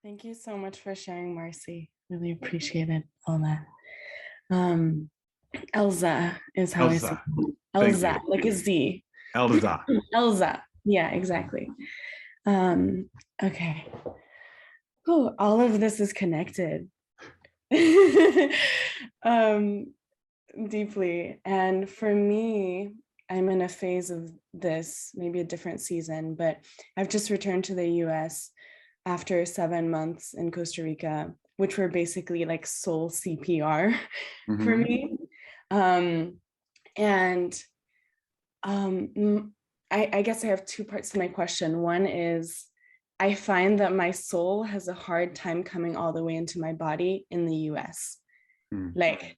Thank you so much for sharing, Marcy. Really appreciated all that. Um, Elza is how I say Elsa. it. Thank Elza, you. like a Z. Elsa. Elza. Yeah, exactly. Um, okay. Oh, all of this is connected. um, Deeply. And for me, I'm in a phase of this, maybe a different season, but I've just returned to the US after 7 months in Costa Rica, which were basically like soul CPR for Hmm. me. Um, and I guess I have two parts to my question. One is I find that my soul has a hard time coming all the way into my body in the US. Like,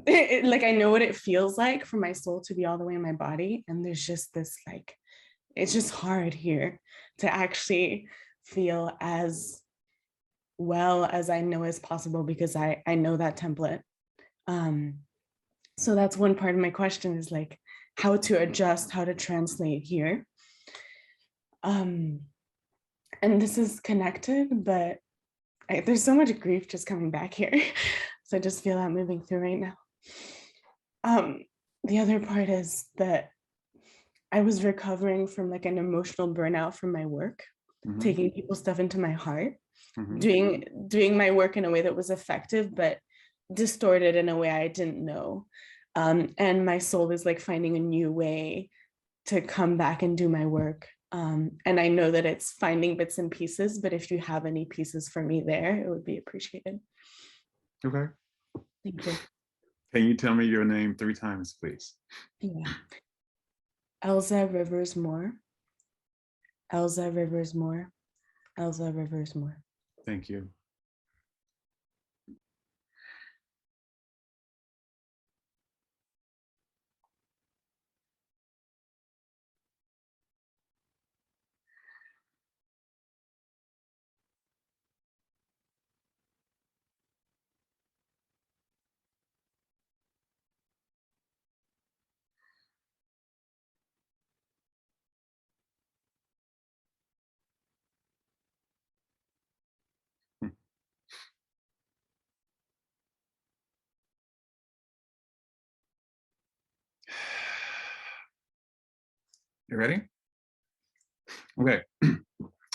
like I know what it feels like for my soul to be all the way in my body. And there's just this like, it's just hard here to actually feel as well as I know is possible because I know that template. Um, so that's one part of my question is like how to adjust, how to translate here. Um, and this is connected, but there's so much grief just coming back here. So I just feel that moving through right now. Um, the other part is that I was recovering from like an emotional burnout from my work, Hmm. taking people's stuff into my heart, Hmm. doing my work in a way that was effective, but distorted in a way I didn't know. And my soul is like finding a new way to come back and do my work. And I know that it's finding bits and pieces, but if you have any pieces for me there, it would be appreciated. Okay. Thank you. Can you tell me your name 3 times, please? Yeah. Elza Rivers Moore. Elza Rivers Moore. Elza Rivers Moore. Thank you. You ready? Okay.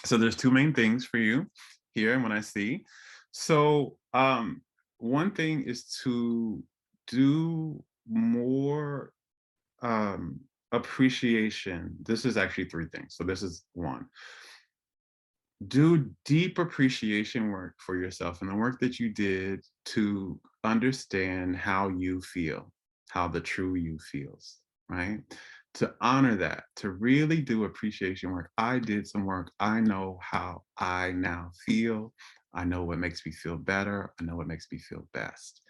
So there's two main things for you here and when I see. So one thing is to do more um appreciation. This is actually three things. So this is one. Do deep appreciation work for yourself and the work that you did to understand how you feel, how the true you feels, right? To honor that, to really do appreciation work. I did some work. I know how I now feel. I know what makes me feel better. I know what makes me feel best.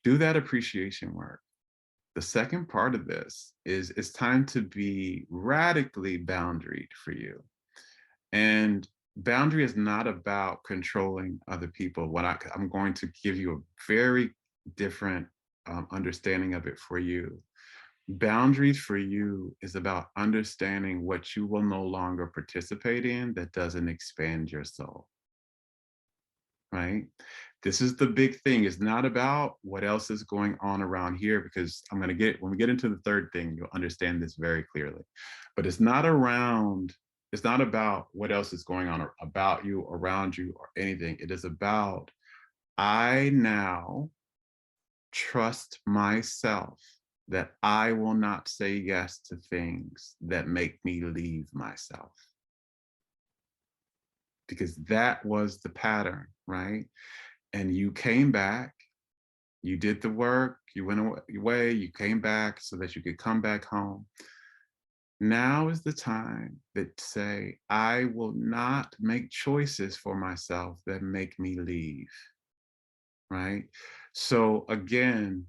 Do that appreciation work. The second part of this is it's time to be radically boundaried for you. And boundary is not about controlling other people. I'm going to give you a very different understanding of it for you. Boundaries for you is about understanding what you will no longer participate in that doesn't expand your soul, right? This is the big thing. It's not about what else is going on around here because when we get into the third thing, you'll understand this very clearly. But it's not about what else is going on about you, around you, or anything. It is about, I now trust myself that I will not say yes to things that make me leave myself. Because that was the pattern, right? And you came back, you did the work, you went away, you came back so that you could come back home. Now is the time that say, I will not make choices for myself that make me leave, right? So again,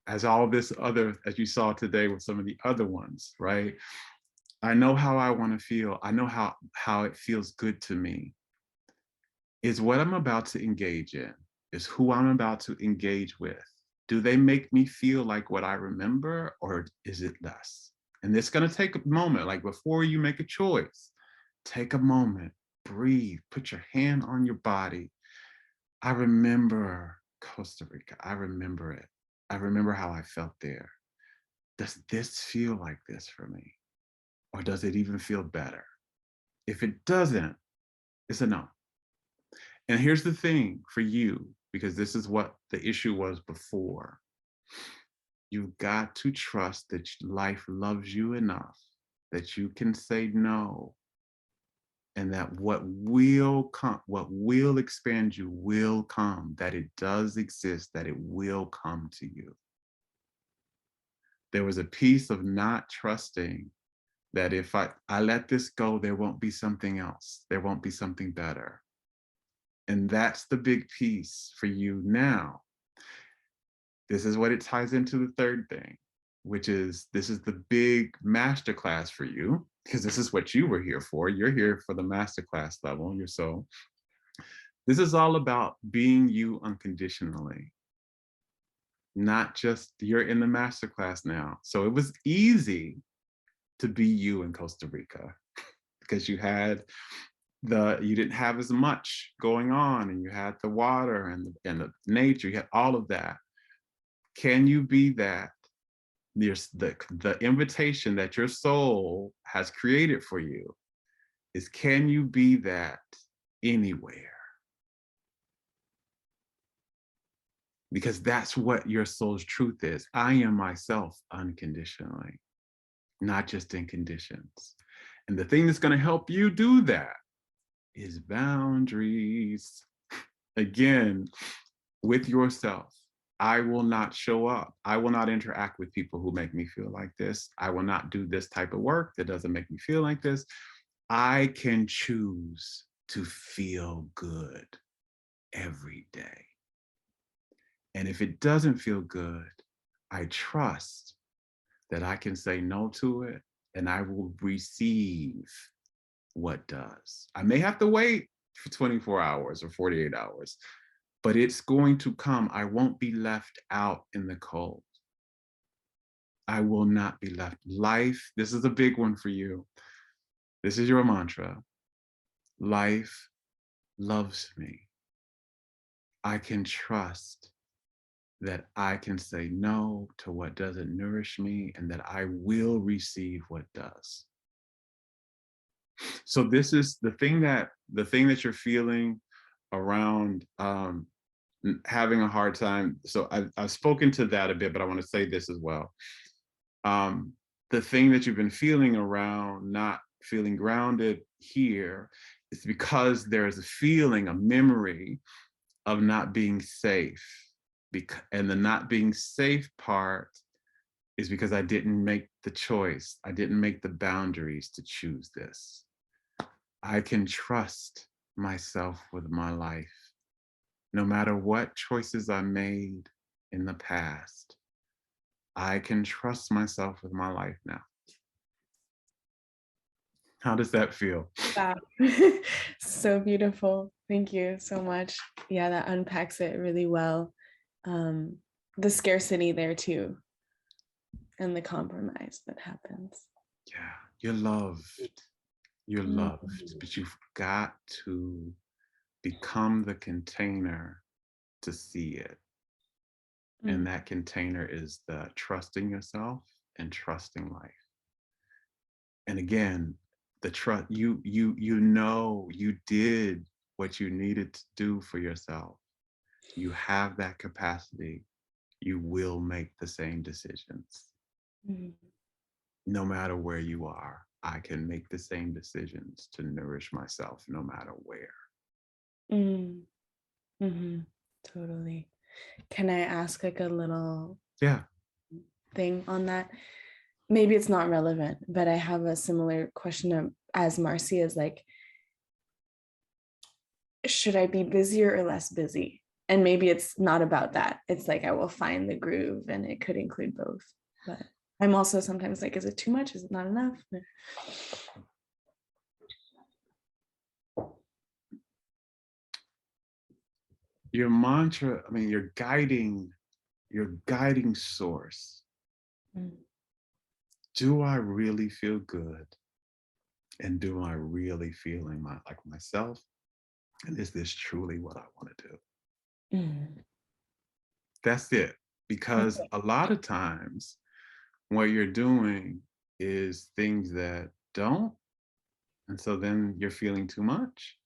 as you saw today with some of the other ones, right? I know how I want to feel. I know how it feels good to me. Is what I'm about to engage in, is who I'm about to engage with. Do they make me feel like what I remember or is it less? And it's going to take a moment, like before you make a choice, take a moment breathe, put your hand on your body. I remember Costa Rica. I remember it. I remember how I felt there. Does this feel like this for me? Or does it even feel better? If it doesn't, it's a no. And here's the thing for you, because this is what the issue was before. You've got to trust that life loves you enough that you can say no, and that what will come, what will expand you will come, that it does exist, that it will come to you. There was a piece of not trusting that if I let this go, there won't be something else. There won't be something better. And that's the big piece for you now. This is what it ties into the third thing, which is this is the big masterclass for you, because this is what you were here for. You're here for the masterclass level, your soul. This is all about being you unconditionally, not just you're in the masterclass now. So it was easy to be you in Costa Rica because you didn't have as much going on, and you had the water and the nature, you had all of that. Can you be that? There's the invitation that your soul has created for you is, can you be that anywhere? Because that's what your soul's truth is. I am myself unconditionally, not just in conditions. And the thing that's going to help you do that is boundaries. Again, with yourself. I will not show up. I will not interact with people who make me feel like this. I will not do this type of work that doesn't make me feel like this. I can choose to feel good every day. And if it doesn't feel good, I trust that I can say no to it, and I will receive what does. I may have to wait for 24 hours or 48 hours, but it's going to come. I won't be left out in the cold. I will not be left. Life, this is a big one for you. This is your mantra. Life loves me. I can trust that I can say no to what doesn't nourish me, and that I will receive what does. So this is the thing that you're feeling around having a hard time. So I've spoken to that a bit, but I want to say this as well. The thing that you've been feeling around not feeling grounded here is because there's a feeling, a memory of not being safe. And the not being safe part is because I didn't make the choice. I didn't make the boundaries to choose this. I can trust myself with my life. No matter what choices I made in the past, I can trust myself with my life now. How does that feel? Wow. So beautiful. Thank you so much. Yeah, that unpacks it really well. The scarcity there too, and the compromise that happens. Yeah, you're loved. You're loved, but you've got to become the container to see it. And that container is the trusting yourself and trusting life. And again, the trust, you know you did what you needed to do for yourself. You have that capacity. You will make the same decisions. No matter where you are, I can make the same decisions to nourish myself no matter where. Totally. Can I ask like a little thing on that? Maybe it's not relevant, but I have a similar question as Marcia's, like, should I be busier or less busy? And maybe it's not about that. It's like, I will find the groove, and it could include both. But I'm also sometimes like, is it too much? Is it not enough? Your mantra, I mean, your guiding source. Do I really feel good And do I really feeling like myself? And is this truly what I want to do? Mm. That's it. Because Okay. a lot of times what you're doing is things that don't. And so then you're feeling too much.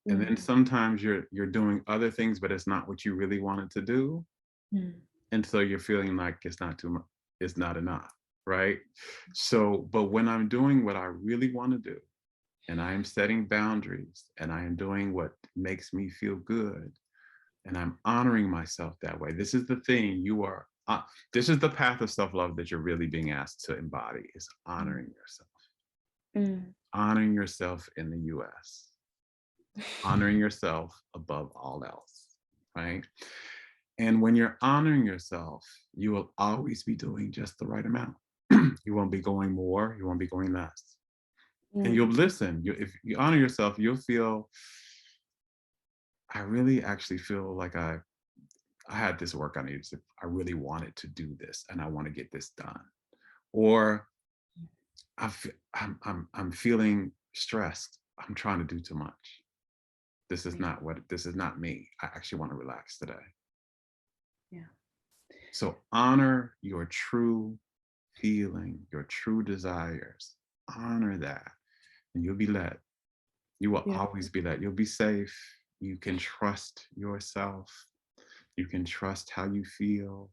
And then Mm. sometimes you're doing other things, but it's not what you really wanted to do. Mm. And so you're feeling like it's not too much, it's not enough. Right. So, but when I'm doing what I really want to do, and I am setting boundaries, and I am doing what makes me feel good, and I'm honoring myself that way. This is the thing this is the path of self-love that you're really being asked to embody, is honoring yourself. Mm. Honoring yourself in the US. Honoring yourself above all else, right? And when you're honoring yourself, you will always be doing just the right amount. You won't be going more, you won't be going less. And you'll Mm. listen. If you honor yourself, you'll feel, I really actually feel like I had this work I needed to, I really wanted to do this and I want to get this done. Or I'm feeling stressed. I'm trying to do too much. Right. This is not me. I actually want to relax today. Yeah. So honor your true feeling, your true desires. Honor that, and you'll be led. You will Yeah. always be led. You'll be safe. You can trust yourself. You can trust how you feel.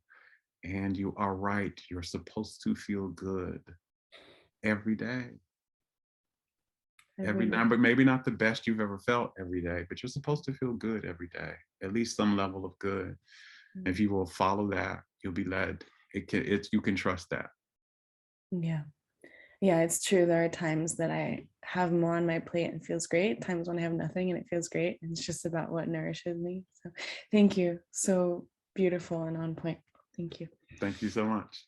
And you are right. You're supposed to feel good every day. Every Every day. day, but maybe not the best you've ever felt every day, but you're supposed to feel good every day, at least some level of good. If Mm. you will follow that, you'll be led. You can trust that. Yeah. Yeah, it's true. There are times that I have more on my plate and feels great, times when I have nothing and it feels great. And it's just about what nourishes me. So thank you. So beautiful and on point. Thank you. Thank you so much.